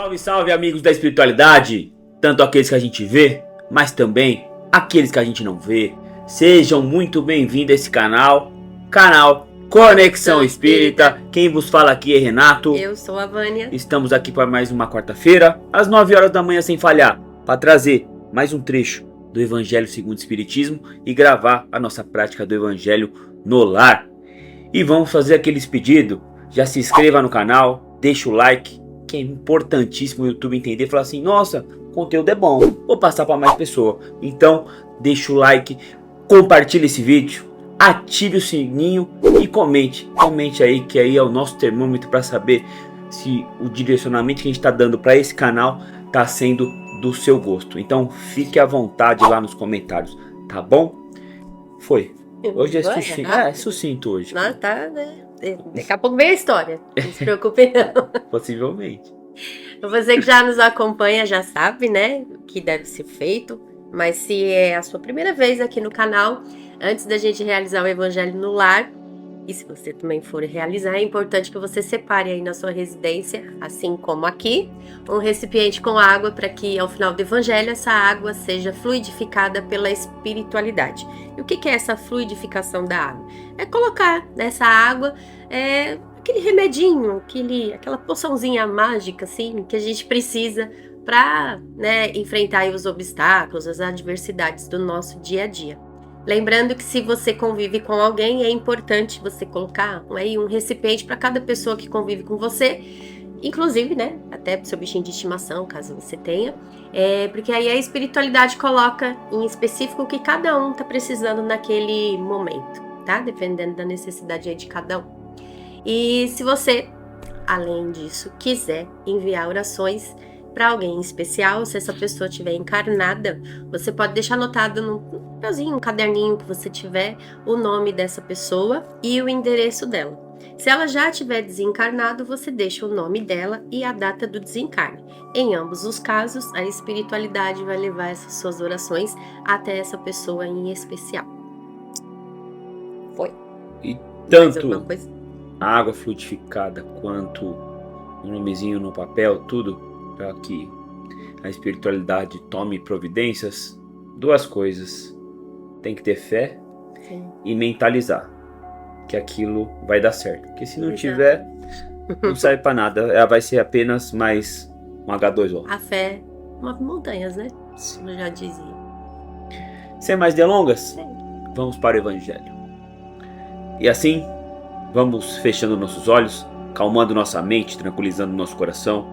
Salve, salve, amigos da espiritualidade, tanto aqueles que a gente vê, mas também aqueles que a gente não vê. Sejam muito bem-vindos a esse canal Conexão Espírita. Quem vos fala aqui é Renato. Eu sou a Vânia. Estamos aqui para mais uma quarta-feira, às 9 horas da manhã sem falhar, para trazer mais um trecho do Evangelho segundo o Espiritismo e gravar a nossa prática do Evangelho no lar. E vamos fazer aqueles pedidos, já se inscreva no canal, deixa o like, que é importantíssimo o YouTube entender e falar assim, nossa, o conteúdo é bom, vou passar para mais pessoas. Então deixa o like, compartilhe esse vídeo, ative o sininho e comente aí, que aí é o nosso termômetro para saber se o direcionamento que a gente está dando para esse canal está sendo do seu gosto. Então fique à vontade lá nos comentários, tá bom? Foi. Hoje é sucinto. É sucinto hoje. Não, tá, né? Daqui a pouco vem a história. Não se preocupe não. Possivelmente. Você que já nos acompanha já sabe, né? O que deve ser feito. Mas se é a sua primeira vez aqui no canal, antes da gente realizar o Evangelho no lar, e se você também for realizar, é importante que você separe aí na sua residência, assim como aqui, um recipiente com água para que ao final do Evangelho essa água seja fluidificada pela espiritualidade. E o que é essa fluidificação da água? É colocar nessa água aquele remedinho, aquela poçãozinha mágica assim, que a gente precisa para enfrentar aí os obstáculos, as adversidades do nosso dia a dia. Lembrando que se você convive com alguém, é importante você colocar aí um recipiente para cada pessoa que convive com você, inclusive, né, até para o seu bichinho de estimação, caso você tenha, porque aí a espiritualidade coloca em específico o que cada um está precisando naquele momento, tá? Dependendo da necessidade aí de cada um. E se você, além disso, quiser enviar orações para alguém especial, se essa pessoa estiver encarnada, você pode deixar anotado num papelzinho, um caderninho que você tiver, o nome dessa pessoa e o endereço dela. Se ela já estiver desencarnado, você deixa o nome dela e a data do desencarne. Em ambos os casos, a espiritualidade vai levar essas suas orações até essa pessoa em especial. Foi. E tanto a água fluidificada quanto o nomezinho no papel, tudo para que a espiritualidade tome providências, duas coisas. Tem que ter fé. Sim. E mentalizar que aquilo vai dar certo. Porque se não tiver, não serve para nada. Ela vai ser apenas mais um H2O. A fé move montanhas, né? Sim. Como eu já dizia. Sem mais delongas, sim, vamos para o Evangelho. E assim, vamos fechando nossos olhos, calmando nossa mente, tranquilizando nosso coração,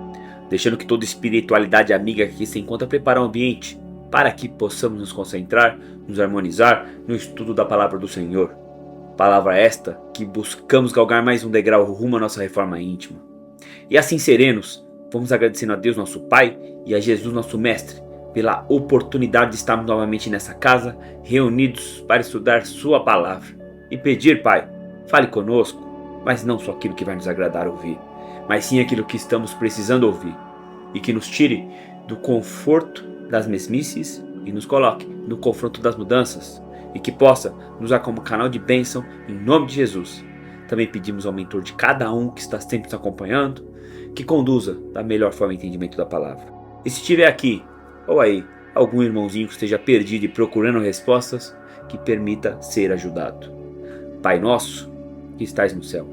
deixando que toda espiritualidade amiga aqui se encontra preparar o ambiente para que possamos nos concentrar, nos harmonizar no estudo da palavra do Senhor. Palavra esta que buscamos galgar mais um degrau rumo à nossa reforma íntima. E assim serenos, vamos agradecendo a Deus nosso Pai e a Jesus nosso Mestre pela oportunidade de estarmos novamente nessa casa, reunidos para estudar sua palavra. E pedir, Pai, fale conosco, mas não só aquilo que vai nos agradar ouvir, mas sim aquilo que estamos precisando ouvir, e que nos tire do conforto das mesmices e nos coloque no confronto das mudanças, e que possa nos usar como canal de bênção em nome de Jesus. Também pedimos ao mentor de cada um que está sempre nos acompanhando, que conduza da melhor forma o entendimento da palavra. E se estiver aqui, ou aí, algum irmãozinho que esteja perdido e procurando respostas, que permita ser ajudado. Pai nosso, que estais no céu,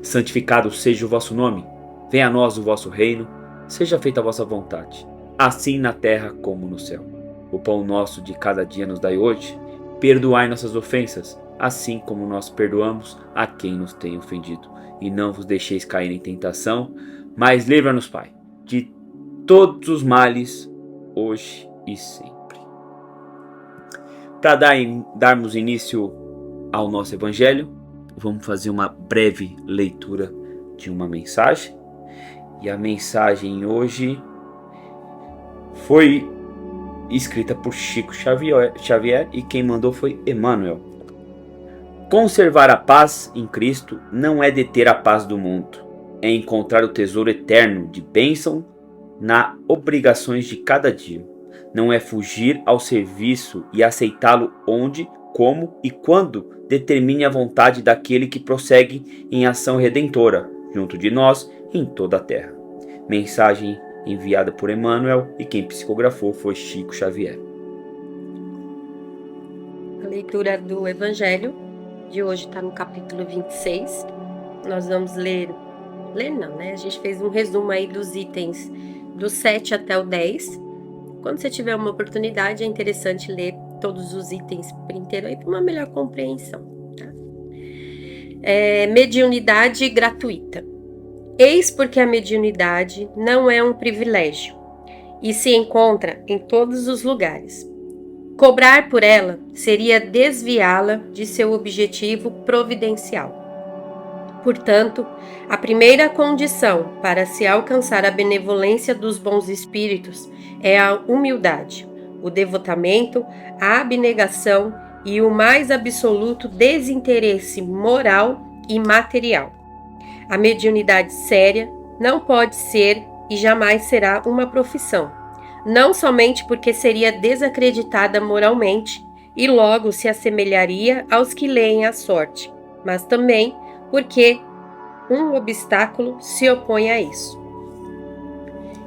santificado seja o vosso nome, venha a nós o vosso reino, seja feita a vossa vontade, assim na terra como no céu. O pão nosso de cada dia nos dai hoje, perdoai nossas ofensas, assim como nós perdoamos a quem nos tem ofendido. E não vos deixeis cair em tentação, mas livra-nos, Pai, de todos os males, hoje e sempre. Para darmos início ao nosso Evangelho, vamos fazer uma breve leitura de uma mensagem. E a mensagem hoje foi escrita por Chico Xavier e quem mandou foi Emmanuel. Conservar a paz em Cristo não é deter a paz do mundo, é encontrar o tesouro eterno de bênção nas obrigações de cada dia. Não é fugir ao serviço e aceitá-lo onde, como e quando determine a vontade daquele que prossegue em ação redentora, junto de nós em toda a terra. Mensagem enviada por Emmanuel, e quem psicografou foi Chico Xavier. A leitura do Evangelho de hoje está no capítulo 26. Nós vamos ler não, né? A gente fez um resumo aí dos itens do 7 até o 10. Quando você tiver uma oportunidade, é interessante ler todos os itens por inteiro aí para uma melhor compreensão. Tá? Mediunidade gratuita. Eis porque a mediunidade não é um privilégio e se encontra em todos os lugares. Cobrar por ela seria desviá-la de seu objetivo providencial. Portanto, a primeira condição para se alcançar a benevolência dos bons espíritos é a humildade, o devotamento, a abnegação e o mais absoluto desinteresse moral e material. A mediunidade séria não pode ser e jamais será uma profissão, não somente porque seria desacreditada moralmente e logo se assemelharia aos que leem a sorte, mas também porque um obstáculo se opõe a isso.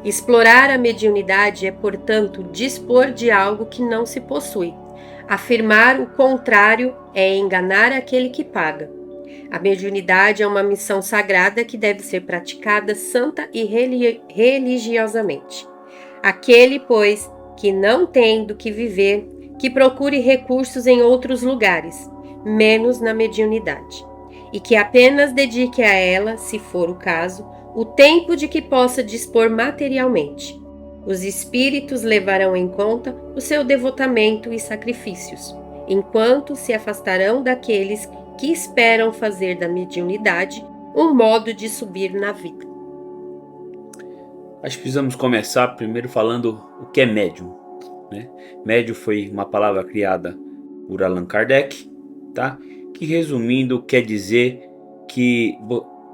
Explorar a mediunidade é, portanto, dispor de algo que não se possui. Afirmar o contrário é enganar aquele que paga. A mediunidade é uma missão sagrada que deve ser praticada santa e religiosamente. Aquele, pois, que não tem do que viver, que procure recursos em outros lugares, menos na mediunidade, e que apenas dedique a ela, se for o caso, o tempo de que possa dispor materialmente. Os espíritos levarão em conta o seu devotamento e sacrifícios, enquanto se afastarão daqueles que esperam fazer da mediunidade um modo de subir na vida. Acho que precisamos começar primeiro falando o que é médium, né? Médium foi uma palavra criada por Allan Kardec, tá? Que resumindo quer dizer que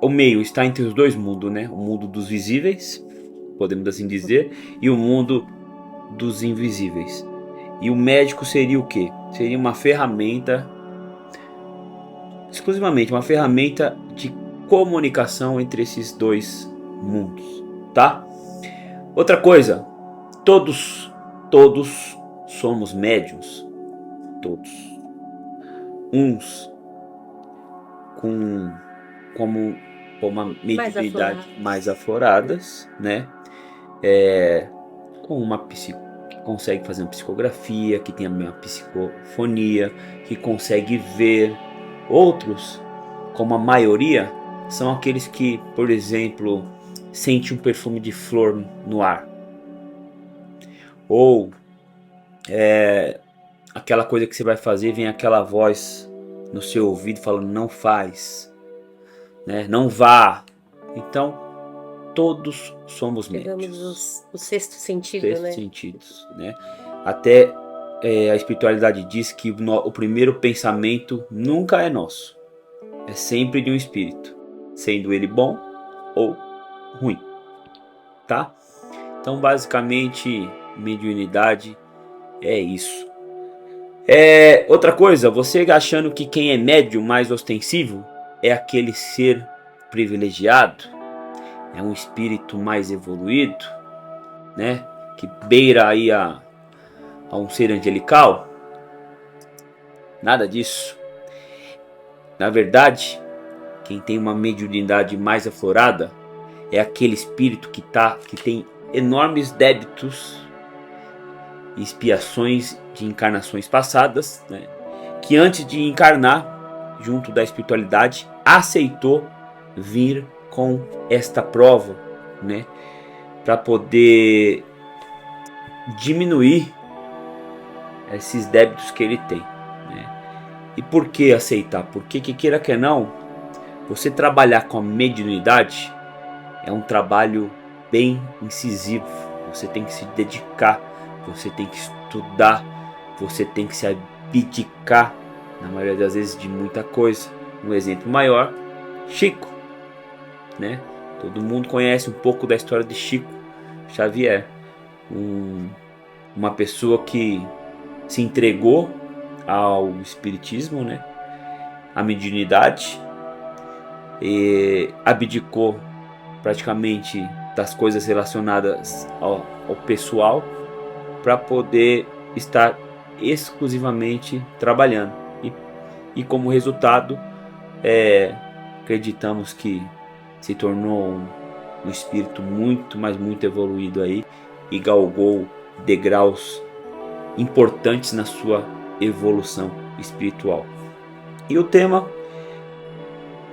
o meio está entre os dois mundos, né? O mundo dos visíveis, podemos assim dizer, e o mundo dos invisíveis. E o médico seria o quê? Seria uma ferramenta, exclusivamente uma ferramenta de comunicação entre esses dois mundos, tá? Outra coisa, todos somos médiuns, todos. Uns com uma mediunidade mais afloradas, né? Com uma que consegue fazer uma psicografia, que tem uma psicofonia, que consegue ver. Outros, como a maioria, são aqueles que, por exemplo, sente um perfume de flor no ar, ou aquela coisa que você vai fazer, vem aquela voz no seu ouvido falando não faz, né? Não vá. Então todos somos médiuns. Pegamos o sexto sentido, sexto sentidos, né? Até a espiritualidade diz que o primeiro pensamento nunca é nosso, é sempre de um espírito, sendo ele bom ou ruim, tá? Então basicamente mediunidade é isso. Outra coisa, você achando que quem é médium mais ostensivo é aquele ser privilegiado, é um espírito mais evoluído, né? Que beira aí a um ser angelical. Nada disso. Na verdade, quem tem uma mediunidade mais aflorada é aquele espírito que tem enormes débitos e expiações de encarnações passadas, né? Que antes de encarnar junto da espiritualidade aceitou vir com esta prova, né? Para poder diminuir esses débitos que ele tem, né? E por que aceitar? Porque que queira que não, você trabalhar com a mediunidade é um trabalho bem incisivo. Você tem que se dedicar, você tem que estudar, você tem que se abdicar, na maioria das vezes, de muita coisa. Um exemplo maior, Chico, né? Todo mundo conhece um pouco da história de Chico Xavier, uma pessoa que se entregou ao espiritismo, né? À mediunidade, e abdicou praticamente das coisas relacionadas ao pessoal, para poder estar exclusivamente trabalhando. E como resultado, acreditamos que se tornou um espírito muito, mas muito evoluído aí, e galgou degraus importantes na sua evolução espiritual. E o tema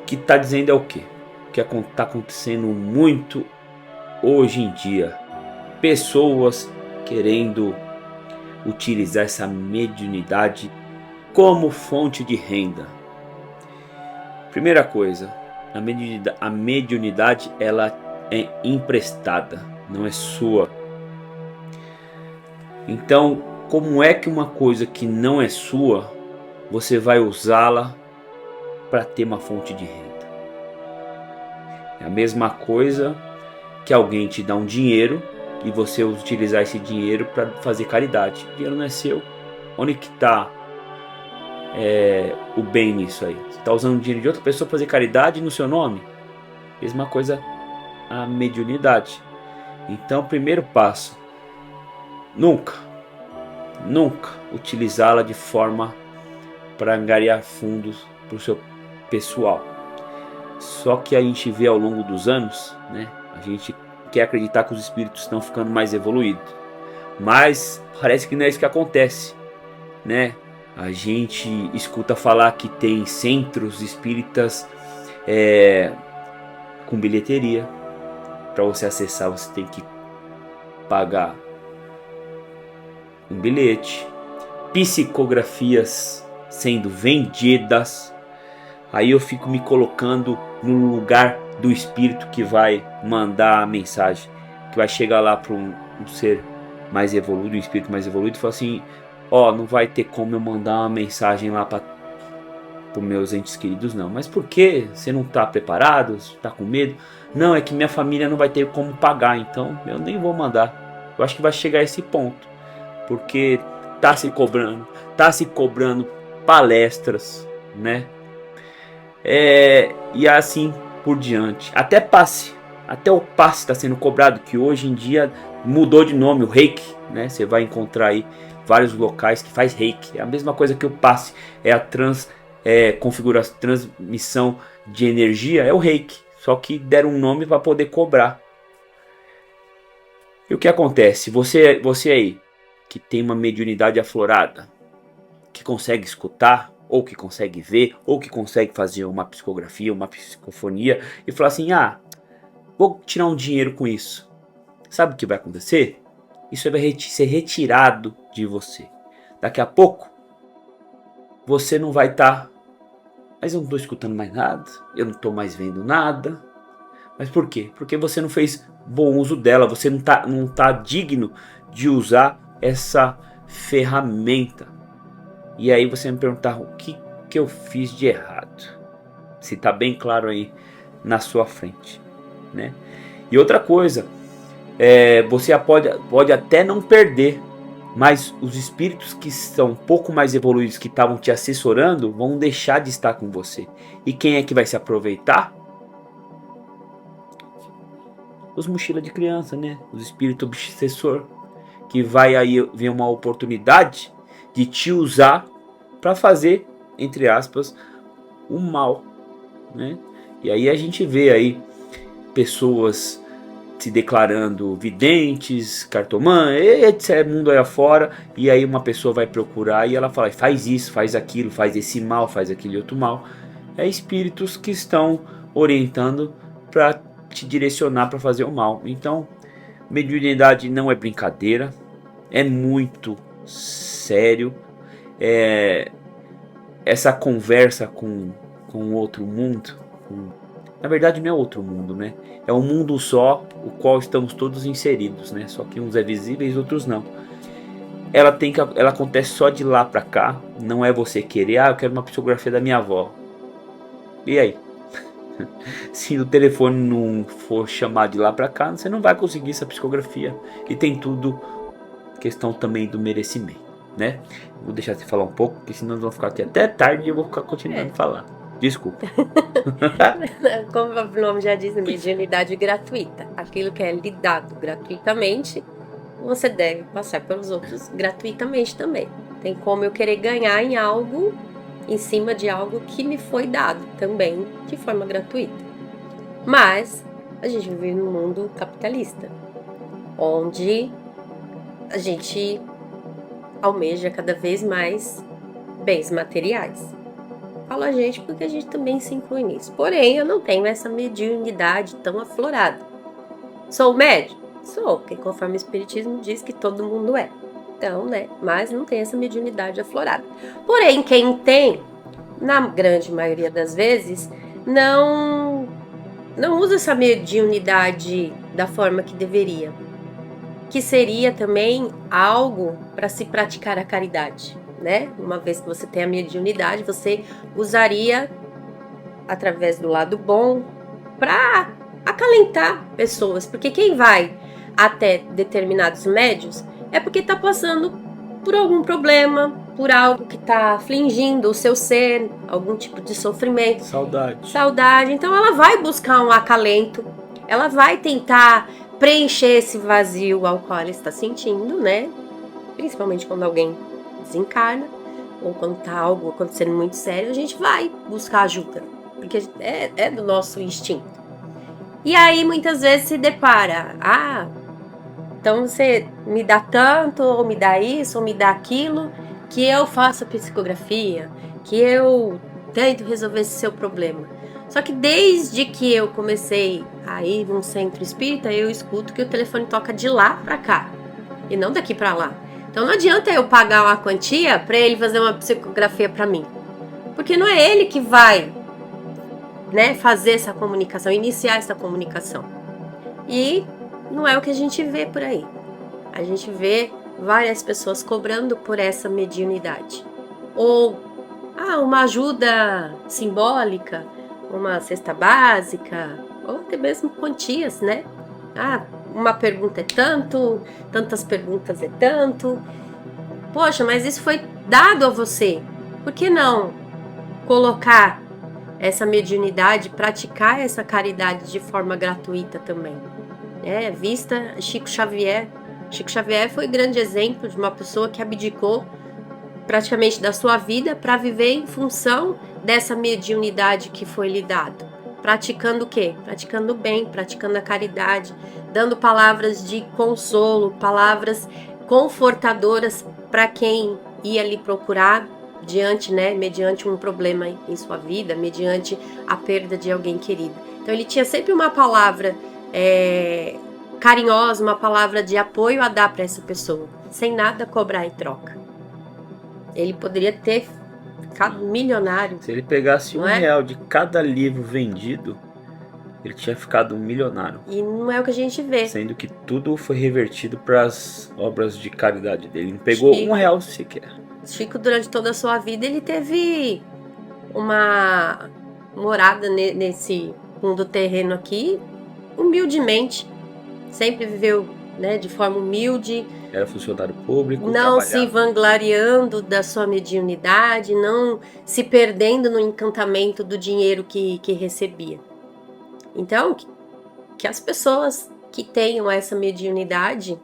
que está dizendo é o quê? O que está acontecendo muito hoje em dia. Pessoas querendo utilizar essa mediunidade como fonte de renda. Primeira coisa, a mediunidade ela é emprestada, não é sua. Então, como é que uma coisa que não é sua, você vai usá-la para ter uma fonte de renda? É a mesma coisa que alguém te dá um dinheiro e você utilizar esse dinheiro para fazer caridade. O dinheiro não é seu. Onde que está o bem nisso aí? Você está usando o dinheiro de outra pessoa para fazer caridade no seu nome? Mesma coisa a mediunidade. Então, primeiro passo, nunca utilizá-la de forma para angariar fundos para o seu pessoal. Só que a gente vê ao longo dos anos, né, a gente quer acreditar que os espíritos estão ficando mais evoluídos, mas parece que não é isso que acontece, né? A gente escuta falar que tem centros espíritas com bilheteria. Para você acessar, você tem que pagar um bilhete, psicografias sendo vendidas. Aí eu fico me colocando no lugar do espírito que vai mandar a mensagem, que vai chegar lá para um ser mais evoluído, um espírito mais evoluído, e falar assim: não vai ter como eu mandar uma mensagem lá para os meus entes queridos, não. Mas por quê? Você não está preparado? Você está com medo? Não, é que minha família não vai ter como pagar, então eu nem vou mandar. Eu acho que vai chegar a esse ponto, porque tá se cobrando palestras, né? E assim por diante. Até o passe está sendo cobrado, que hoje em dia mudou de nome, o reiki, né? Você vai encontrar aí vários locais que faz reiki. É a mesma coisa que o passe, é a transmissão de energia, é o reiki. Só que deram um nome para poder cobrar. E o que acontece? Você aí, que tem uma mediunidade aflorada, que consegue escutar, ou que consegue ver, ou que consegue fazer uma psicografia, uma psicofonia, e falar assim: vou tirar um dinheiro com isso. Sabe o que vai acontecer? Isso vai ser retirado de você. Daqui a pouco, você não vai estar... Mas eu não estou escutando mais nada, eu não estou mais vendo nada. Mas por quê? Porque você não fez bom uso dela, você não tá digno de usar essa ferramenta. E aí você me perguntar: o que eu fiz de errado? Se está bem claro aí na sua frente, né? E outra coisa, você pode até não perder, mas os espíritos que são um pouco mais evoluídos, que estavam te assessorando, vão deixar de estar com você. E quem é que vai se aproveitar? Os mochila de criança, né? Os espíritos obsessor, que vai aí ver uma oportunidade de te usar para fazer, entre aspas, o mal, né? E aí a gente vê aí pessoas se declarando videntes, cartomã, etc, mundo aí afora, e aí uma pessoa vai procurar e ela fala: faz isso, faz aquilo, faz esse mal, faz aquele outro mal. É espíritos que estão orientando para te direcionar para fazer o mal. Então, mediunidade não é brincadeira, é muito sério. Essa conversa com outro mundo, na verdade não é outro mundo, né? É um mundo só, o qual estamos todos inseridos, né? Só que uns é visíveis, outros não. Ela acontece só de lá para cá. Não é você querer: eu quero uma psicografia da minha avó. E aí? Se o telefone não for chamar de lá para cá, você não vai conseguir essa psicografia. E tem tudo questão também do merecimento, né? Vou deixar você falar um pouco, porque senão nós vamos ficar aqui até tarde e eu vou ficar continuando a falar. Desculpa. Como o nome já diz, mediunidade gratuita. Aquilo que é lhe dado gratuitamente, você deve passar pelos outros gratuitamente também. Tem como eu querer ganhar em algo, em cima de algo que me foi dado também de forma gratuita. Mas a gente vive num mundo capitalista, onde a gente almeja cada vez mais bens materiais. Falo a gente porque a gente também se inclui nisso. Porém, eu não tenho essa mediunidade tão aflorada. Sou médium? Sou, porque conforme o Espiritismo diz que todo mundo é. Então, né? Mas não tem essa mediunidade aflorada. Porém, quem tem, na grande maioria das vezes, não usa essa mediunidade da forma que deveria. Que seria também algo para se praticar a caridade, né? Uma vez que você tem a mediunidade, você usaria através do lado bom para acalentar pessoas, porque quem vai até determinados médios é porque está passando por algum problema, por algo que está afligindo o seu ser, algum tipo de sofrimento, saudade. Então ela vai buscar um acalento, ela vai tentar preencher esse vazio ao qual ela está sentindo, né? Principalmente quando alguém desencarna ou quando tá algo acontecendo muito sério, a gente vai buscar ajuda, porque é do nosso instinto. E aí muitas vezes se depara, então você me dá tanto, ou me dá isso, ou me dá aquilo, que eu faço a psicografia, que eu tento resolver esse seu problema. Só que desde que eu comecei a ir num centro espírita, eu escuto que o telefone toca de lá pra cá, e não daqui pra lá. Então não adianta eu pagar uma quantia pra ele fazer uma psicografia pra mim, porque não é ele que vai, né, fazer essa comunicação, iniciar essa comunicação. E não é o que a gente vê por aí. A gente vê várias pessoas cobrando por essa mediunidade. Ou uma ajuda simbólica, uma cesta básica, ou até mesmo quantias, né? Uma pergunta é tanto, tantas perguntas é tanto. Poxa, mas isso foi dado a você. Por que não colocar essa mediunidade, praticar essa caridade de forma gratuita também? Vista Chico Xavier. Chico Xavier foi um grande exemplo de uma pessoa que abdicou praticamente da sua vida para viver em função dessa mediunidade que foi lhe dado. Praticando o quê? Praticando o bem, praticando a caridade, dando palavras de consolo, palavras confortadoras para quem ia lhe procurar mediante um problema em sua vida, mediante a perda de alguém querido. Então ele tinha sempre uma palavra carinhosa, uma palavra de apoio a dar para essa pessoa, sem nada cobrar em troca. Ele poderia ter ficado milionário. Se ele pegasse R$1 de cada livro vendido, ele tinha ficado milionário. E não é o que a gente vê. Sendo que tudo foi revertido para as obras de caridade dele. Ele não pegou R$1 sequer. Chico, durante toda a sua vida, ele teve uma morada nesse mundo terreno aqui, humildemente. Sempre viveu, de forma humilde. Era funcionário público, não se vangloriando da sua mediunidade, não se perdendo no encantamento do dinheiro que recebia. Então, que as pessoas que tenham essa mediunidade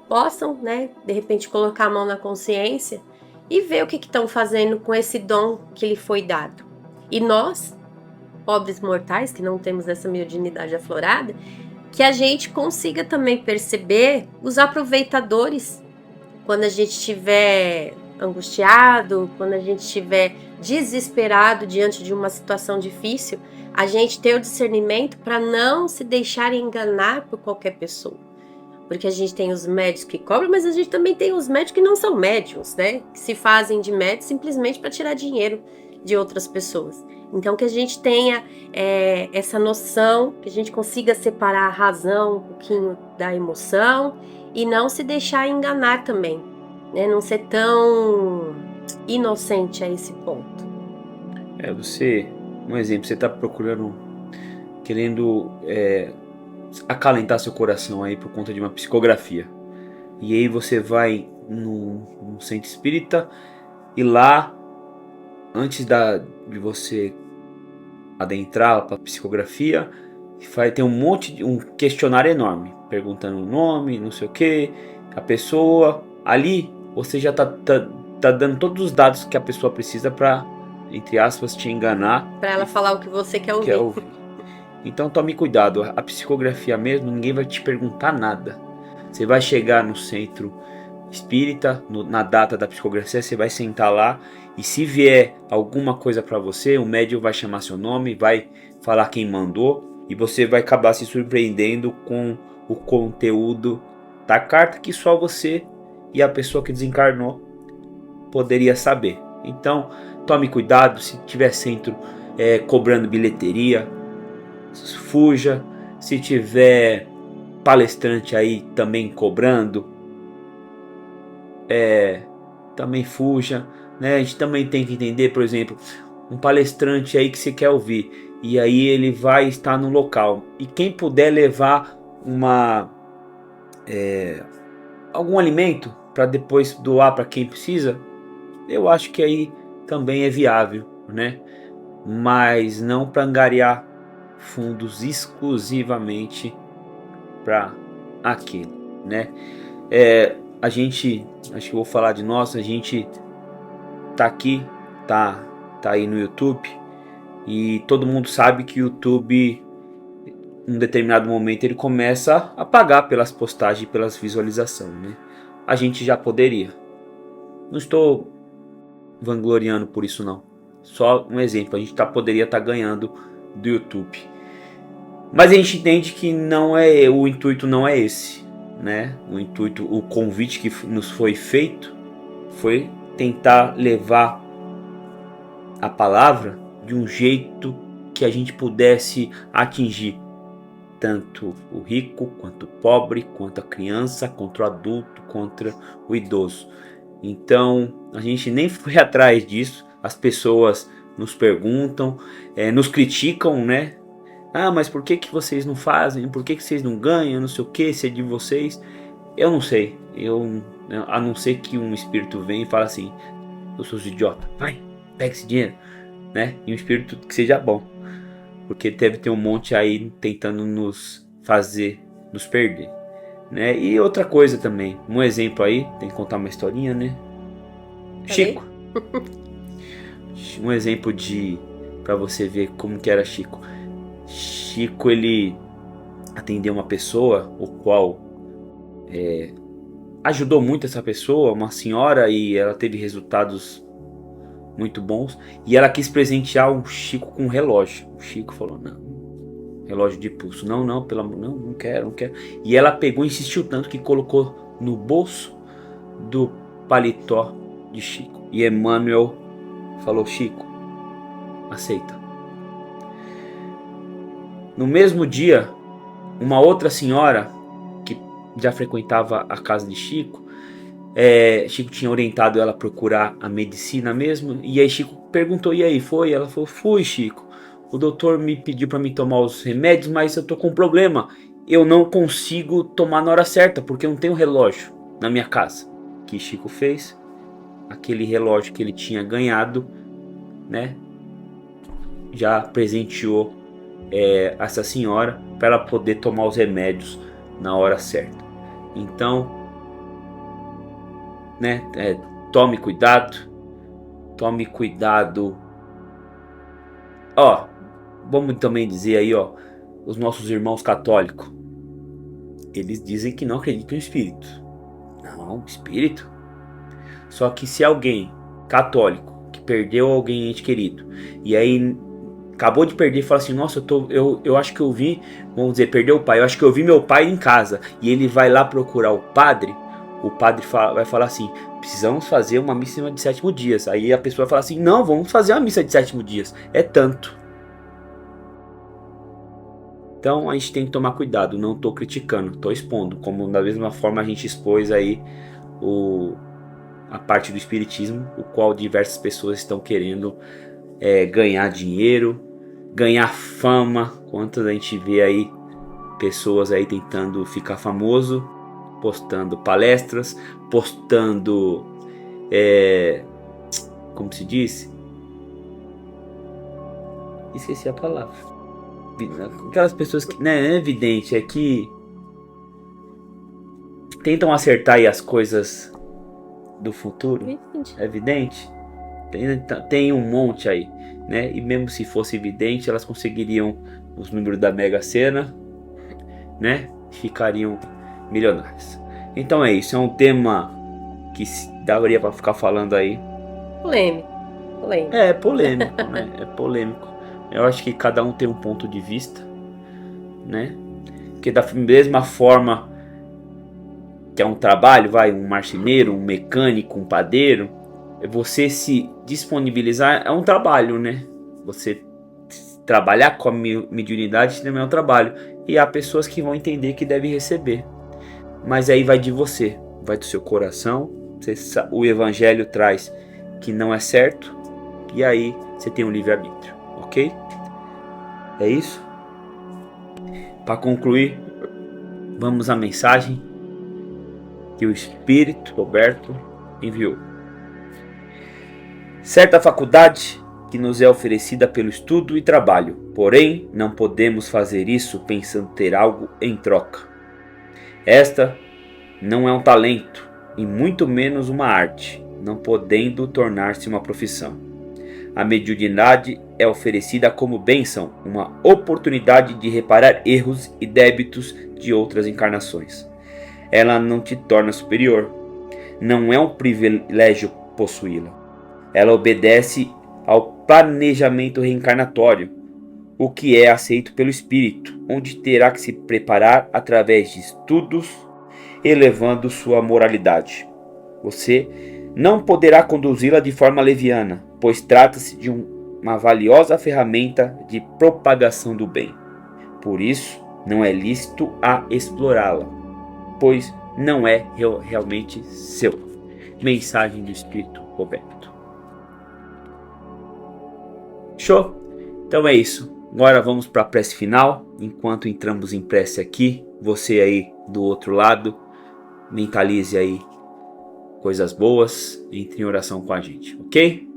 possam, de repente, colocar a mão na consciência e ver o que estão fazendo com esse dom que lhe foi dado. E nós, pobres mortais, que não temos essa mediunidade aflorada, que a gente consiga também perceber os aproveitadores quando a gente estiver angustiado, quando a gente estiver desesperado diante de uma situação difícil, a gente ter o discernimento para não se deixar enganar por qualquer pessoa. Porque a gente tem os médios que cobram, mas a gente também tem os médios que não são médiums, que se fazem de médios simplesmente para tirar dinheiro de outras pessoas. Então que a gente tenha essa noção, que a gente consiga separar a razão um pouquinho da emoção e não se deixar enganar também, não ser tão inocente a esse ponto. Um exemplo, você está querendo acalentar seu coração aí por conta de uma psicografia. E aí você vai num centro espírita e lá, antes de você adentrar para psicografia, tem um questionário enorme, perguntando o nome, não sei o que, a pessoa. Ali você já tá dando todos os dados que a pessoa precisa para, entre aspas, te enganar. Para ela falar o que você quer ouvir. Então tome cuidado, a psicografia mesmo, ninguém vai te perguntar nada. Você vai chegar no centro espírita, na data da psicografia, você vai sentar lá e se vier alguma coisa para você, o médium vai chamar seu nome, vai falar quem mandou e você vai acabar se surpreendendo com o conteúdo da carta que só você e a pessoa que desencarnou poderia saber. Então tome cuidado, se tiver centro cobrando bilheteria, fuja. Se tiver palestrante aí também cobrando, também fuja, né? A gente também tem que entender, por exemplo, um palestrante aí que você quer ouvir e aí ele vai estar no local e quem puder levar algum alimento para depois doar para quem precisa, eu acho que aí também é viável, né? Mas não para angariar fundos exclusivamente para aquele, né? A gente, acho que eu vou falar de nós, a gente tá aqui, tá aí no YouTube e todo mundo sabe que o YouTube, em um determinado momento, ele começa a pagar pelas postagens e pelas visualizações, né? A gente já poderia. Não estou vangloriando por isso não. Só um exemplo, a gente poderia estar ganhando do YouTube. Mas a gente entende que o intuito não é esse, né? O convite que nos foi feito foi tentar levar a palavra de um jeito que a gente pudesse atingir tanto o rico, quanto o pobre, quanto a criança, quanto o adulto, quanto o idoso. Então a gente nem foi atrás disso. As pessoas nos perguntam, nos criticam, né? Ah, mas por que vocês não fazem? Por que vocês não ganham? Não sei o que, se é de vocês. Eu não sei. A não ser que um espírito venha e fale assim: eu sou idiota, vai, pega esse dinheiro, né? E um espírito que seja bom. Porque deve ter um monte aí tentando nos perder, né? E outra coisa também, um exemplo aí, tem que contar uma historinha, né? Chico. Um exemplo pra você ver como que era Chico. Chico, ele atendeu uma pessoa, o qual ajudou muito essa pessoa, uma senhora, e ela teve resultados muito bons. E ela quis presentear o Chico com um relógio. O Chico falou: não, relógio de pulso, não, pelo amor, não quero. E ela pegou e insistiu tanto que colocou no bolso do paletó de Chico. E Emmanuel falou: Chico, aceita. No mesmo dia, uma outra senhora que já frequentava a casa de Chico, Chico tinha orientado ela a procurar a medicina mesmo, e aí Chico perguntou: e aí, foi? Ela falou: fui, Chico, o doutor me pediu para me tomar os remédios, mas eu tô com um problema, eu não consigo tomar na hora certa, porque eu não tenho relógio na minha casa. O que Chico fez? Aquele relógio que ele tinha ganhado, né, já presenteou essa senhora para ela poder tomar os remédios na hora certa. Então, né, tome cuidado. Ó, vamos também dizer aí, ó, os nossos irmãos católicos, eles dizem que não acreditam em espírito. Não, espírito. Só que se alguém católico que perdeu alguém ente querido e aí acabou de perder e fala assim: nossa, eu acho que eu vi, vamos dizer, perdeu o pai, eu acho que eu vi meu pai em casa, e ele vai lá procurar o padre vai falar assim: precisamos fazer uma missa de 7º dias. Aí a pessoa vai falar assim: não, vamos fazer uma missa de 7º dias, é tanto. Então a gente tem que tomar cuidado, não estou criticando, estou expondo, como da mesma forma a gente expôs aí a parte do espiritismo, o qual diversas pessoas estão querendo ganhar dinheiro, ganhar fama. Quantas a gente vê aí pessoas aí tentando ficar famoso, postando palestras, postando como se diz, Esqueci a palavra. Aquelas pessoas que, né, não é evidente, é que tentam acertar aí as coisas do futuro. É evidente? Tem um monte aí, né? E mesmo se fosse evidente, elas conseguiriam os números da Mega Sena, né? Ficariam milionárias. Então é isso, é um tema que daria para ficar falando aí. Polêmico. É polêmico, né? É polêmico. Eu acho que cada um tem um ponto de vista, né? Porque da mesma forma que é um trabalho, um marceneiro, um mecânico, um padeiro, você se disponibilizar é um trabalho, né? Você trabalhar com a mediunidade também é um trabalho. E há pessoas que vão entender que devem receber. Mas aí vai de você, vai do seu coração. O evangelho traz que não é certo. E aí você tem um livre-arbítrio, ok? É isso? Para concluir, vamos à mensagem que o Espírito Roberto enviou. Certa faculdade que nos é oferecida pelo estudo e trabalho, porém não podemos fazer isso pensando ter algo em troca. Esta não é um talento e muito menos uma arte, não podendo tornar-se uma profissão. A mediunidade é oferecida como bênção, uma oportunidade de reparar erros e débitos de outras encarnações. Ela não te torna superior. Não é um privilégio possuí-la. Ela obedece ao planejamento reencarnatório, o que é aceito pelo espírito, onde terá que se preparar através de estudos, elevando sua moralidade. Você não poderá conduzi-la de forma leviana, pois trata-se de uma valiosa ferramenta de propagação do bem. Por isso, não é lícito a explorá-la, pois não é realmente seu. Mensagem do Espírito Roberto. Show? Então é isso. Agora vamos para a prece final. Enquanto entramos em prece aqui, você aí do outro lado, mentalize aí coisas boas, entre em oração com a gente, ok?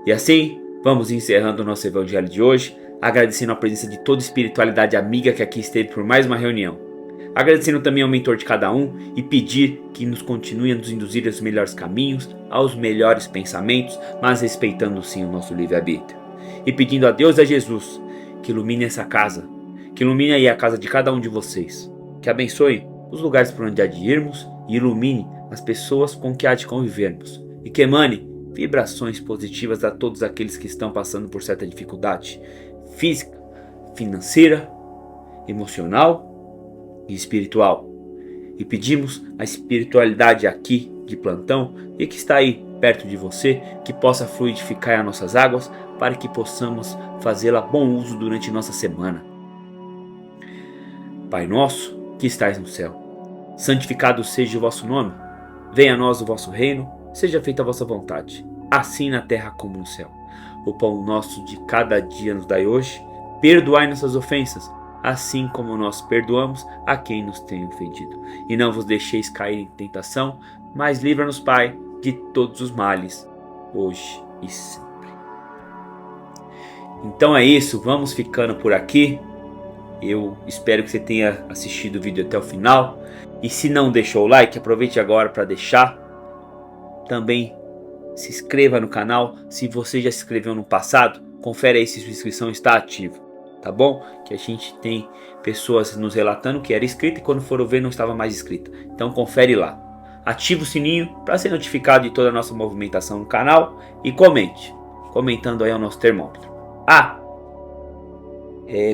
E assim, vamos encerrando o nosso evangelho de hoje, agradecendo a presença de toda espiritualidade amiga que aqui esteve por mais uma reunião. Agradecendo também ao mentor de cada um e pedir que nos continue a nos induzir aos melhores caminhos, aos melhores pensamentos, mas respeitando sim o nosso livre-arbítrio. E pedindo a Deus e a Jesus que ilumine essa casa, que ilumine aí a casa de cada um de vocês, que abençoe os lugares por onde há de irmos e ilumine as pessoas com que há de convivermos, e que emane vibrações positivas a todos aqueles que estão passando por certa dificuldade física, financeira, emocional e espiritual. E pedimos a espiritualidade aqui de plantão e que está aí perto de você, que possa fluidificar as nossas águas para que possamos fazê-la bom uso durante nossa semana. Pai nosso, que estais no céu, santificado seja o vosso nome. Venha a nós o vosso reino, seja feita a vossa vontade, assim na terra como no céu. O pão nosso de cada dia nos dai hoje, perdoai nossas ofensas, assim como nós perdoamos a quem nos tem ofendido. E não vos deixeis cair em tentação, mas livra-nos, Pai, de todos os males, hoje e sempre. Então é isso, vamos ficando por aqui. Eu espero que você tenha assistido o vídeo até o final. E se não deixou o like, aproveite agora para deixar. Também se inscreva no canal. Se você já se inscreveu no passado, confere aí se sua inscrição está ativa. Tá bom? Que a gente tem pessoas nos relatando que era inscrita e quando foram ver não estava mais inscrita. Então confere lá. Ative o sininho para ser notificado de toda a nossa movimentação no canal. E comente. Comentando aí o nosso termômetro.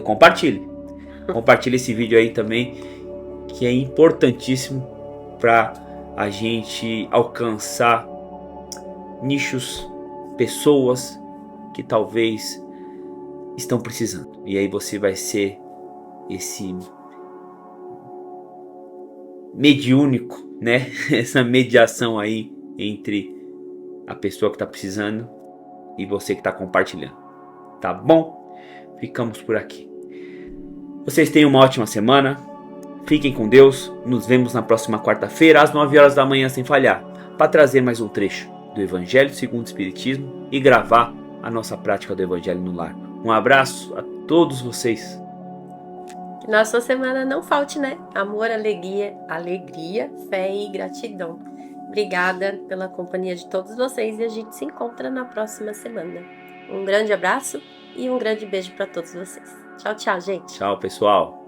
Compartilhe. Compartilhe esse vídeo aí também, que é importantíssimo para a gente alcançar nichos, pessoas que talvez estão precisando. E aí você vai ser esse mediúnico, né? Essa mediação aí entre a pessoa que está precisando e você que está compartilhando. Tá bom? Ficamos por aqui. Vocês tenham uma ótima semana. Fiquem com Deus. Nos vemos na próxima quarta-feira às 9 horas da manhã sem falhar, para trazer mais um trecho do Evangelho segundo o Espiritismo e gravar a nossa prática do Evangelho no lar. Um abraço a todos vocês. Que na sua semana não falte, né? Amor, alegria, fé e gratidão. Obrigada pela companhia de todos vocês e a gente se encontra na próxima semana. Um grande abraço e um grande beijo para todos vocês. Tchau, tchau, gente. Tchau, pessoal.